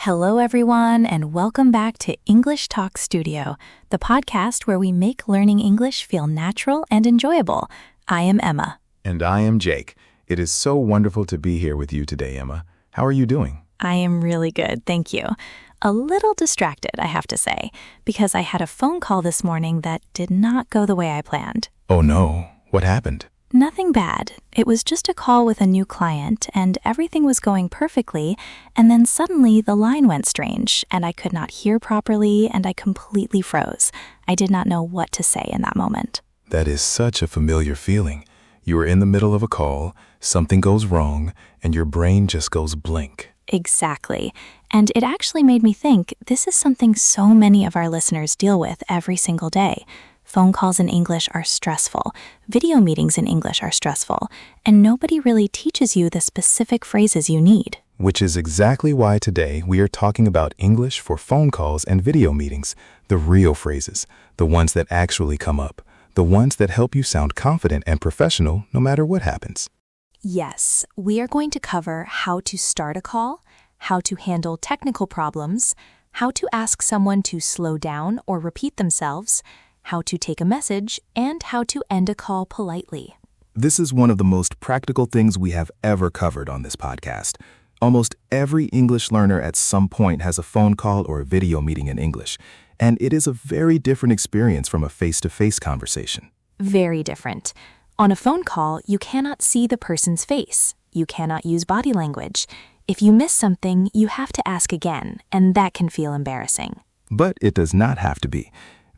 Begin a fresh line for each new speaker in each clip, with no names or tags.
Hello, everyone, and welcome back to English Talk Studio, the podcast where we make learning English feel natural and enjoyable. I am Emma.
And I am Jake. It is so wonderful to be here with you today, Emma. How are you doing?
I am really good, thank you. A little distracted, I have to say, because I had a phone call this morning that did not go the way I planned.
Oh no, what happened?
Nothing bad. It was just a call with a new client, and everything was going perfectly, and then suddenly the line went strange, and I could not hear properly, and I completely froze. I did not know what to say in that moment.
That is such a familiar feeling. You are in the middle of a call, something goes wrong, and your brain just goes blank.
Exactly. And it actually made me think this is something so many of our listeners deal with every single day. Phone calls in English are stressful, video meetings in English are stressful, and nobody really teaches you the specific phrases you need.
Which is exactly why today we are talking about English for phone calls and video meetings, the real phrases, the ones that actually come up, the ones that help you sound confident and professional no matter what happens.
Yes, we are going to cover how to start a call, how to handle technical problems, how to ask someone to slow down or repeat themselves, how to take a message, and how to end a call politely.
This is one of the most practical things we have ever covered on this podcast. Almost every English learner at some point has a phone call or a video meeting in English, and it is a very different experience from a face-to-face conversation.
Very different. On a phone call, you cannot see the person's face. You cannot use body language. If you miss something, you have to ask again, and that can feel embarrassing.
But it does not have to be.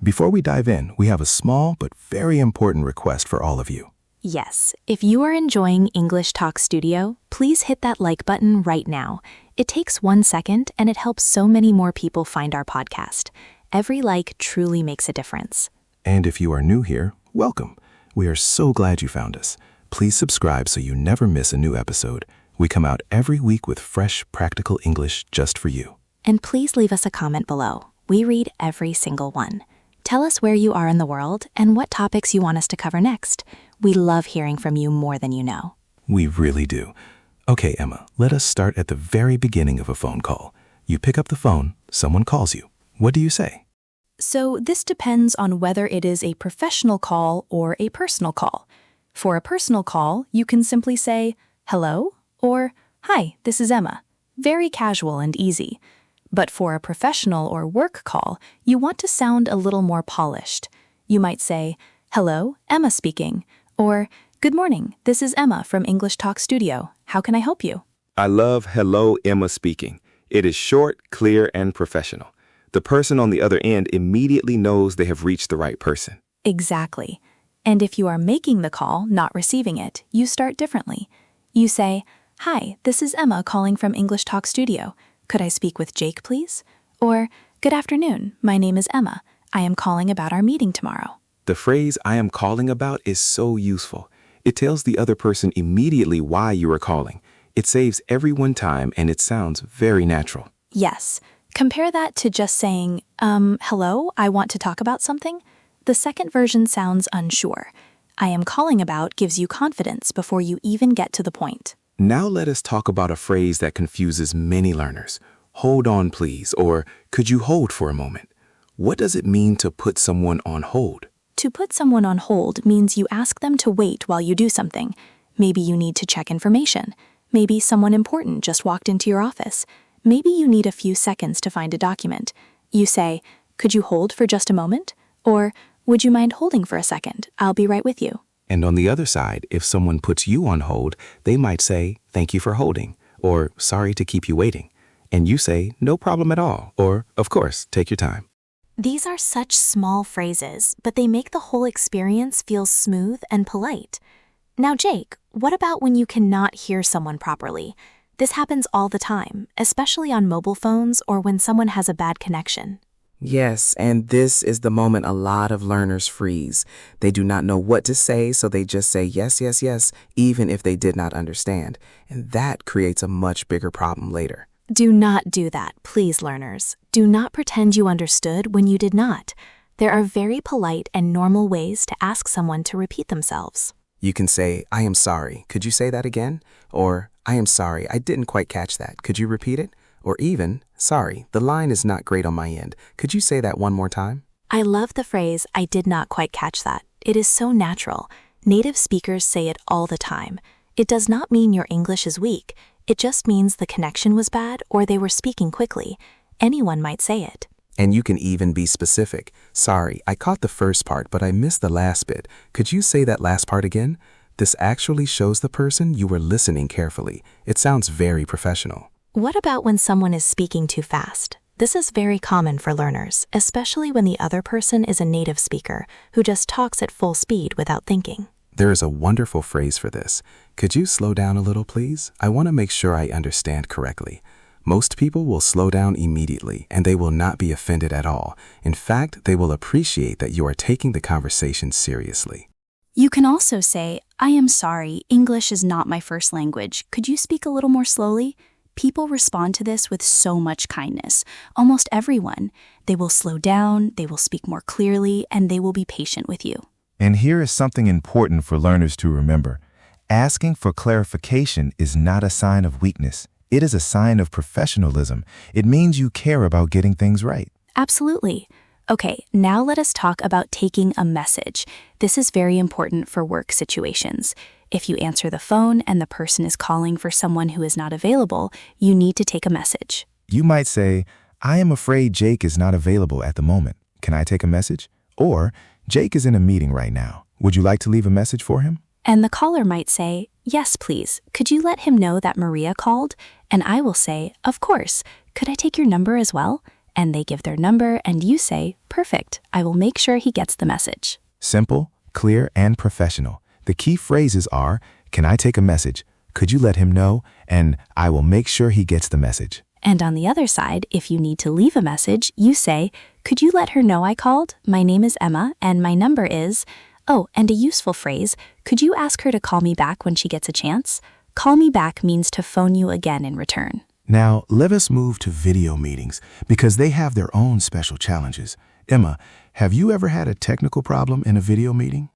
Before we dive in, we have a small but very important request for all of you.
Yes, if you are enjoying English Talk Studio, please hit that like button right now. It takes 1 second and it helps so many more people find our podcast. Every like truly makes a difference.
And if you are new here, welcome. We are so glad you found us. Please subscribe so you never miss a new episode. We come out every week with fresh, practical English just for you.
And please leave us a comment below. We read every single one. Tell us where you are in the world and what topics you want us to cover next. We love hearing from you more than you know.
We really do. Okay, Emma, let us start at the very beginning of a phone call. You pick up the phone, someone calls you. What do you say?
So this depends on whether it is a professional call or a personal call. For a personal call, you can simply say, "Hello," or "Hi, this is Emma." Very casual and easy. But for a professional or work call, you want to sound a little more polished. You might say, "Hello, Emma speaking," or "Good morning, this is Emma from English Talk Studio. How can I help you?"
I love "Hello, Emma speaking." It is short, clear, and professional. The person on the other end immediately knows they have reached the right person.
Exactly. And if you are making the call, not receiving it, you start differently. You say, "Hi, this is Emma calling from English Talk Studio. Could I speak with Jake, please?" Or, "Good afternoon, my name is Emma. I am calling about our meeting tomorrow."
The phrase "I am calling about" is so useful. It tells the other person immediately why you are calling. It saves everyone time and it sounds very natural.
Yes. Compare that to just saying, "Hello, I want to talk about something." The second version sounds unsure. "I am calling about" gives you confidence before you even get to the point.
Now let us talk about a phrase that confuses many learners. Hold on, please, or could you hold for a moment? What does it mean to put someone on hold?
To put someone on hold means you ask them to wait while you do something. Maybe you need to check information. Maybe someone important just walked into your office. Maybe you need a few seconds to find a document. You say, "Could you hold for just a moment?" Or, "Would you mind holding for a second? I'll be right with you."
And on the other side, if someone puts you on hold, they might say, "Thank you for holding," or "Sorry to keep you waiting." And you say, "No problem at all," or "Of course, take your time."
These are such small phrases, but they make the whole experience feel smooth and polite. Now, Jake, what about when you cannot hear someone properly? This happens all the time, especially on mobile phones or when someone has a bad connection.
Yes, and this is the moment a lot of learners freeze. They do not know what to say, so they just say yes, yes, yes, even if they did not understand. And that creates a much bigger problem later.
Do not do that, please, learners. Do not pretend you understood when you did not. There are very polite and normal ways to ask someone to repeat themselves.
You can say, "I am sorry. Could you say that again?" Or, "I am sorry. I didn't quite catch that. Could you repeat it?" Or even, sorry, the line is not great on my end. Could you say that one more time?
I love the phrase, I did not quite catch that. It is so natural. Native speakers say it all the time. It does not mean your English is weak. It just means the connection was bad or they were speaking quickly. Anyone might say it.
And you can even be specific. Sorry, I caught the first part, but I missed the last bit. Could you say that last part again? This actually shows the person you were listening carefully. It sounds very professional.
What about when someone is speaking too fast? This is very common for learners, especially when the other person is a native speaker who just talks at full speed without thinking.
There is a wonderful phrase for this. Could you slow down a little, please? I want to make sure I understand correctly. Most people will slow down immediately, and they will not be offended at all. In fact, they will appreciate that you are taking the conversation seriously.
You can also say, I am sorry, English is not my first language. Could you speak a little more slowly? People respond to this with so much kindness. Almost everyone. They will slow down, they will speak more clearly, and they will be patient with you.
And here is something important for learners to remember. Asking for clarification is not a sign of weakness. It is a sign of professionalism. It means you care about getting things right.
Absolutely. Okay, now let us talk about taking a message. This is very important for work situations. If you answer the phone and the person is calling for someone who is not available, you need to take a message.
You might say, I am afraid Jake is not available at the moment. Can I take a message? Or, Jake is in a meeting right now. Would you like to leave a message for him?
And the caller might say, yes, please. Could you let him know that Maria called? And I will say, of course. Could I take your number as well? And they give their number and you say, perfect. I will make sure he gets the message.
Simple, clear, and professional. The key phrases are, can I take a message? Could you let him know? And I will make sure he gets the message.
And on the other side, if you need to leave a message, you say, could you let her know I called? My name is Emma and my number is... Oh, and a useful phrase, could you ask her to call me back when she gets a chance? Call me back means to phone you again in return.
Now, let us move to video meetings because they have their own special challenges. Emma, have you ever had a technical problem in a video meeting?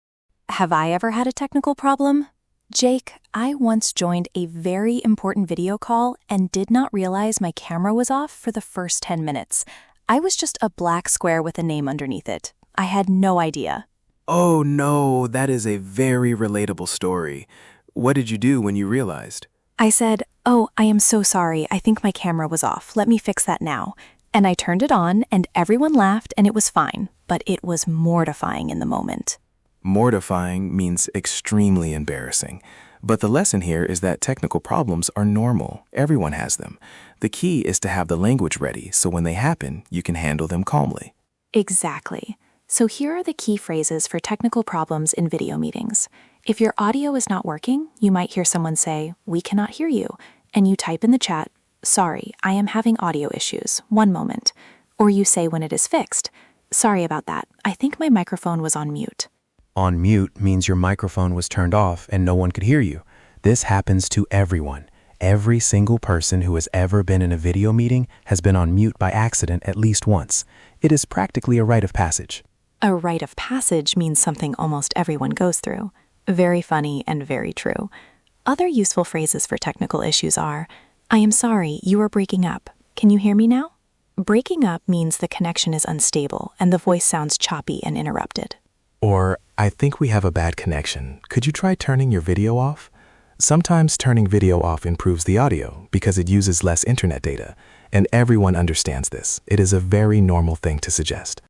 Have I ever had a technical problem? Jake, I once joined a very important video call and did not realize my camera was off for the first 10 minutes. I was just a black square with a name underneath it. I had no idea.
Oh no, that is a very relatable story. What did you do when you realized?
I said, oh, I am so sorry. I think my camera was off. Let me fix that now. And I turned it on and everyone laughed and it was fine, but it was mortifying in the moment.
Mortifying means extremely embarrassing. But the lesson here is that technical problems are normal. Everyone has them. The key is to have the language ready so when they happen, you can handle them calmly.
Exactly. So here are the key phrases for technical problems in video meetings. If your audio is not working, you might hear someone say, we cannot hear you, and you type in the chat, sorry, I am having audio issues, one moment. Or you say when it is fixed, sorry about that, I think my microphone was on mute.
On mute means your microphone was turned off and no one could hear you. This happens to everyone. Every single person who has ever been in a video meeting has been on mute by accident at least once. It is practically a rite of passage.
A rite of passage means something almost everyone goes through. Very funny and very true. Other useful phrases for technical issues are, I am sorry, you are breaking up. Can you hear me now? Breaking up means the connection is unstable and the voice sounds choppy and interrupted.
Or, I think we have a bad connection. Could you try turning your video off? Sometimes turning video off improves the audio because it uses less internet data, and everyone understands this. It is a very normal thing to suggest.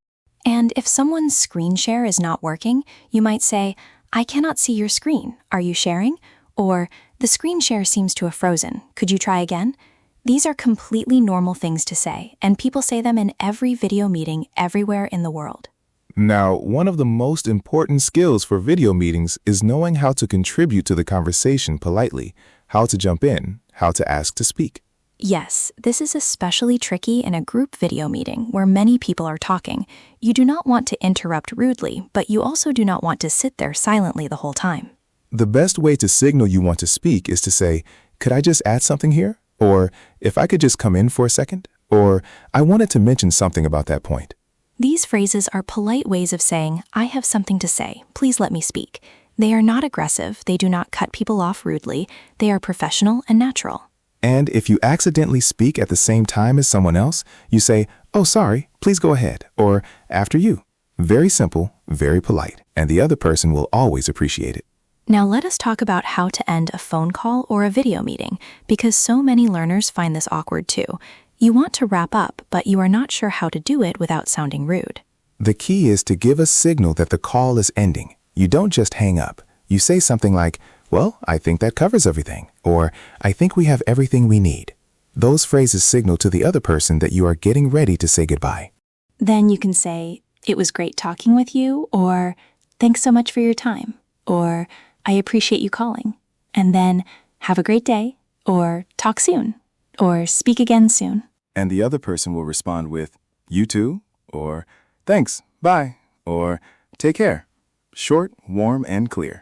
And if someone's screen share is not working, you might say, I cannot see your screen. Are you sharing? Or, the screen share seems to have frozen. Could you try again? These are completely normal things to say, and people say them in every video meeting everywhere in the world.
Now, one of the most important skills for video meetings is knowing how to contribute to the conversation politely, how to jump in, how to ask to speak.
Yes, this is especially tricky in a group video meeting where many people are talking. You do not want to interrupt rudely, but you also do not want to sit there silently the whole time.
The best way to signal you want to speak is to say, could I just add something here? Or, if I could just come in for a second? Or, I wanted to mention something about that point.
These phrases are polite ways of saying, I have something to say, please let me speak. They are not aggressive, they do not cut people off rudely, they are professional and natural.
And if you accidentally speak at the same time as someone else, you say, "Oh, sorry, please go ahead," or "after you." Very simple, very polite, and the other person will always appreciate it.
Now let us talk about how to end a phone call or a video meeting, because so many learners find this awkward too. You want to wrap up, but you are not sure how to do it without sounding rude.
The key is to give a signal that the call is ending. You don't just hang up. You say something like, "Well, I think that covers everything," or "I think we have everything we need." Those phrases signal to the other person that you are getting ready to say goodbye.
Then you can say, "It was great talking with you," or "Thanks so much for your time," or "I appreciate you calling," and then "Have a great day," or "Talk soon," or "Speak again soon."
And the other person will respond with, "You too," or "Thanks, bye," or "Take care." Short, warm, and clear.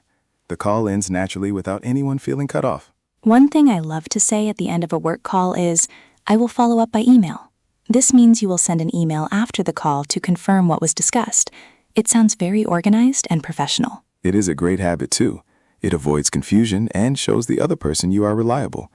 The call ends naturally without anyone feeling cut off.
One thing I love to say at the end of a work call is, "I will follow up by email." This means you will send an email after the call to confirm what was discussed. It sounds very organized and professional.
It is a great habit, too. It avoids confusion and shows the other person you are reliable.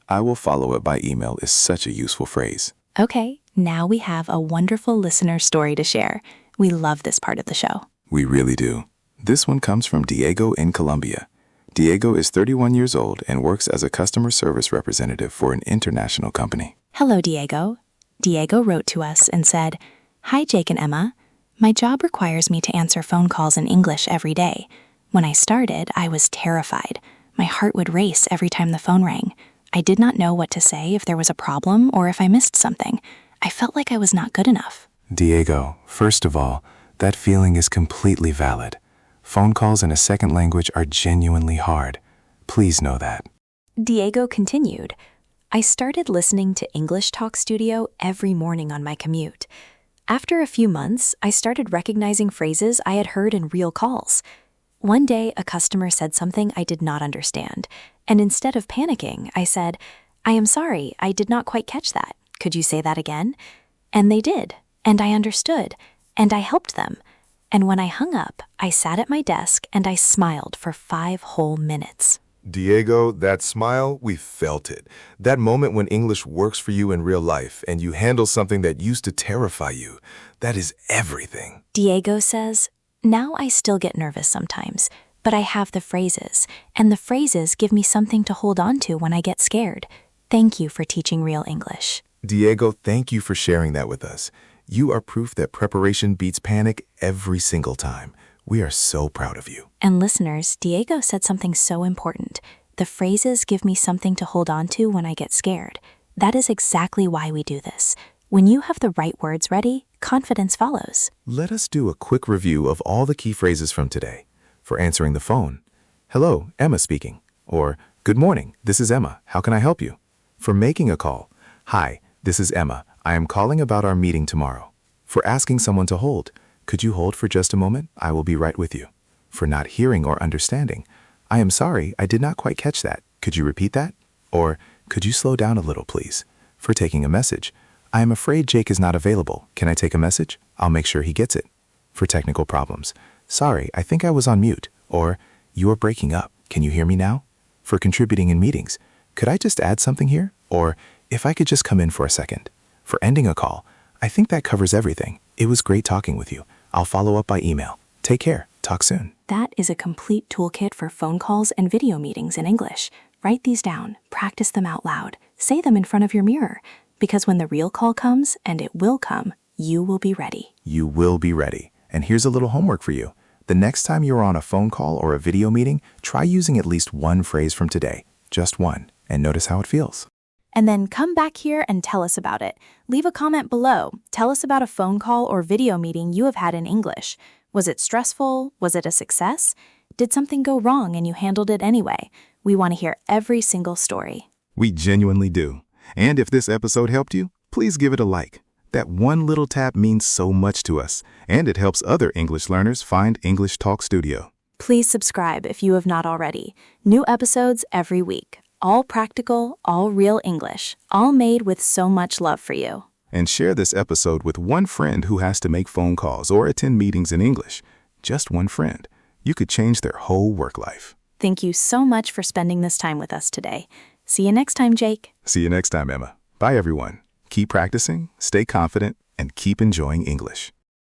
"I will follow up by email" is such a useful phrase.
Okay, now we have a wonderful listener story to share. We love this part of the show.
We really do. This one comes from Diego in Colombia. Diego is 31 years old and works as a customer service representative for an international company.
Hello, Diego. Diego wrote to us and said, "Hi, Jake and Emma. My job requires me to answer phone calls in English every day. When I started, I was terrified. My heart would race every time the phone rang. I did not know what to say if there was a problem or if I missed something. I felt like I was not good enough."
Diego, first of all, that feeling is completely valid. Phone calls in a second language are genuinely hard. Please know that.
Diego continued, "I started listening to English Talk Studio every morning on my commute. After a few months, I started recognizing phrases I had heard in real calls. One day, a customer said something I did not understand, and instead of panicking, I said, 'I am sorry, I did not quite catch that. Could you say that again?' And they did, and I understood, and I helped them. And when I hung up, I sat at my desk and I smiled for 5 whole minutes."
Diego, that smile, we felt it. That moment when English works for you in real life and you handle something that used to terrify you, that is everything.
Diego says, "Now I still get nervous sometimes, but I have the phrases, and the phrases give me something to hold on to when I get scared. Thank you for teaching real English."
Diego, thank you for sharing that with us. You are proof that preparation beats panic every single time. We are so proud of you.
And listeners, Diego said something so important. The phrases give me something to hold on to when I get scared. That is exactly why we do this. When you have the right words ready, confidence follows.
Let us do a quick review of all the key phrases from today. For answering the phone, "Hello, Emma speaking," or "Good morning, this is Emma. How can I help you?" For making a call, "Hi, this is Emma. I am calling about our meeting tomorrow." For asking someone to hold, "Could you hold for just a moment? I will be right with you." For not hearing or understanding, "I am sorry, I did not quite catch that. Could you repeat that?" Or, "Could you slow down a little, please?" For taking a message, "I am afraid Jake is not available. Can I take a message? I'll make sure he gets it." For technical problems, "Sorry, I think I was on mute," or "You are breaking up. Can you hear me now?" For contributing in meetings, "Could I just add something here?" Or, "If I could just come in for a second." For ending a call, "I think that covers everything. It was great talking with you. I'll follow up by email. Take care. Talk soon."
That is a complete toolkit for phone calls and video meetings in English. Write these down, practice them out loud, say them in front of your mirror, because when the real call comes, and it will come, you will be ready.
You will be ready. And here's a little homework for you. The next time you're on a phone call or a video meeting, try using at least one phrase from today. Just one. And notice how it feels.
And then come back here and tell us about it. Leave a comment below. Tell us about a phone call or video meeting you have had in English. Was it stressful? Was it a success? Did something go wrong and you handled it anyway? We want to hear every single story.
We genuinely do. And if this episode helped you, please give it a like. That one little tap means so much to us, and it helps other English learners find English Talk Studio.
Please subscribe if you have not already. New episodes every week. All practical, all real English, all made with so much love for you.
And share this episode with one friend who has to make phone calls or attend meetings in English. Just one friend. You could change their whole work life.
Thank you so much for spending this time with us today. See you next time, Jake.
See you next time, Emma. Bye, everyone. Keep practicing, stay confident, and keep enjoying English.